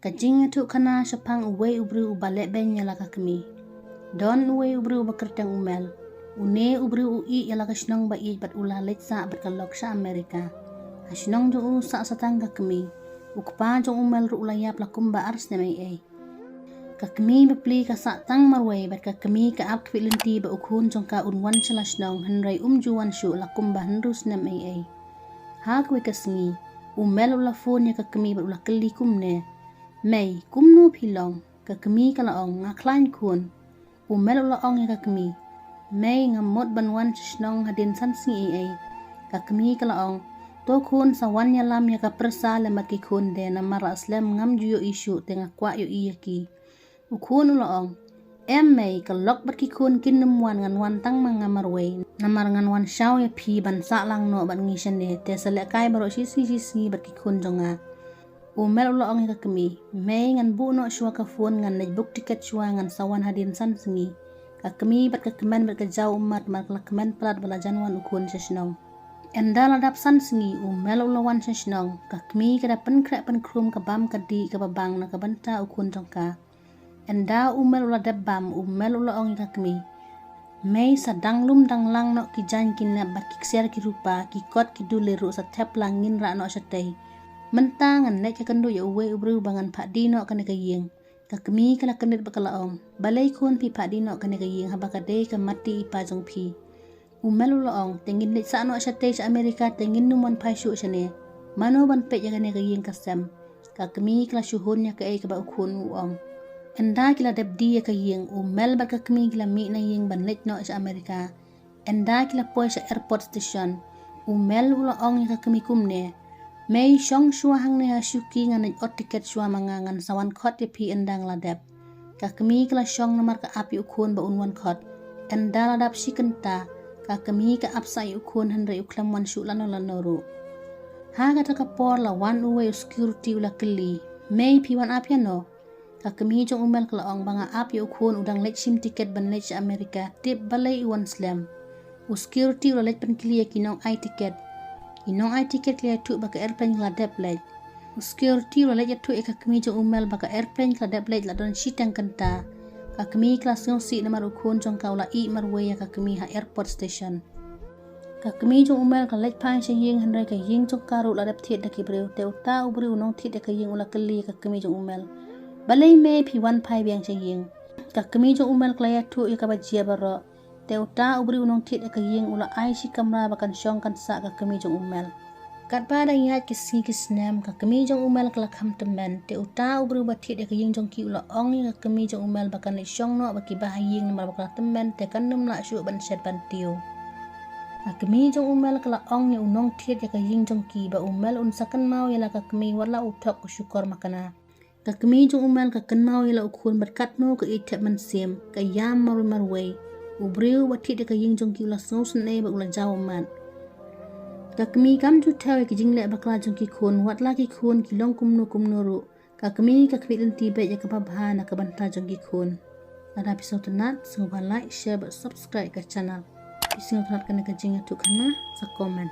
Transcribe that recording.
Kajing tu kana sepang uwe ubri ubale ben yala kakmi. Don uwe ubri ubakertang umel. Une ubri ui yala kasnong ba i bat ulah letsa berkalok sa Amerika. Hasnong jo sa satang kakmi. Ukpa jo umel ru ulayap lakum ba ars na may ay. Kakmi bepli ka satang marway bat kakmi ka ap kwilinti ba ukhun jong ka unwan salasnong hanray umjuwan syu lakum ba hanrus na may ay. Hagwe kasngi umel ula phone ya kakmi bat ulah kelikum ne. May kumno pilong kakmi kalaong ngaklan kun umel ulaong ya kakmi may ngamot banwan shnong hadin sansi ay kakmi kalaong to kun sa wan yalam ya kapersa lemat ki kun de na mara aslem ngam juyo isu tengah kwa yo iyaki ukun ulaong may kalok bat ki kun kinumwan ngan wan tang mangamarway namar ngan wan shaw ya pi bansa lang no bat ngishan de te selekai baro sisi bat ki kun jonga umel ulaong ya kakmi may ngan bu no shwa ka phone ngan najbuk tiket shwa ngan sawan hadin san singi kakmi bat kakmen bat kajaw umat mat lakmen plat bala janwan ukun sesnong enda ladap san singi umel ulawan sesnong kakmi kada penkrek penkrum kabam kadi kababang na kabanta ukun jongka enda umel uladap bam umel ulaong ya kakmi may sadang lum dang lang no kijan kinna bat kikser ki rupa ki kot ki duliru sa tep langin ra no satay mentang an nek kandu ya uwe ubru bangan pak dino kana kayeng kakmi kala kanit bakalaong balai kun pi pak dino kana kayeng habakade ka mati ipa jong pi umelu laong tengin nek sa no asate sa Amerika tengin numon pai shu sane mano ban pe ya kana kayeng kasam kakmi kala shuhun ya ka e ka ba ukun uong enda kila dabdi ya kayeng umel ba kakmi kila mi na yeng ban lek no sa Amerika enda kila poi sa airport station umel ulaong ya kakmi kumne may shong shua hang ne shuki ngan ot tiket shua mangangan sawan khot ya pi endang ladap kakmi kala shong namar ka api ukun ba unwan khot enda ladap sikenta kakmi ka apsai ukun hanre uklam wan shu lano ru ha kata ka por la wan uwe security ula keli may pi wan apya no kakmi jong umel kala ong banga api ukun udang lek sim tiket ban lek Amerika tip balai wan slam security ula lek pen kili kinong ai tiket inong ai tiket kaya tu baka airplane kala deplet security wala ya tu kakmi jong umel baka airplane kala deplet la don sitang kanta kakmi kelas ngosi namar ukun jong kaula i marwe ya kakmi ha airport station kakmi jong umel kala lek pan se yeng hanrai ka yeng jong karu la dep thiet daki breu te uta ubri unong thiet ka yeng ula kali kakmi jong umel balai me pi wan pai biang se yeng kakmi jong umel kala ya tu ya kabajia baro te uta ubri unong thiet ka yeng ula ai si kamra bakan syong kan sa kakmi jong umel kat pada yat kisi kisnam kakmi jong umel kala kham temen te uta ubri ba thiet ka yeng jong ki ula ong ya kakmi jong umel bakan le syong no baki ba yeng namar bakala temen te kan num la shu ban set ban tiu kakmi jong umel kala ong ni unong thiet ka yeng jong ki ba umel un sakan mau ya la kakmi wala uthok syukur makana kakmi jong umel ka kan mau ya la ukun berkat no ka itep man sim ka yam marway ubriu batit ka yeng jong ki ula sos ne ba ula jaw mat kakmi kam ju taw ki jingle bakla jong ki khon wat la ki khon ki long kumno ru kakmi ka kwilin ti be ya ka babha na ka banta jong ki khon ada episode nat so like share subscribe ka channel isingot nat kana ka jinga tu kana sa comment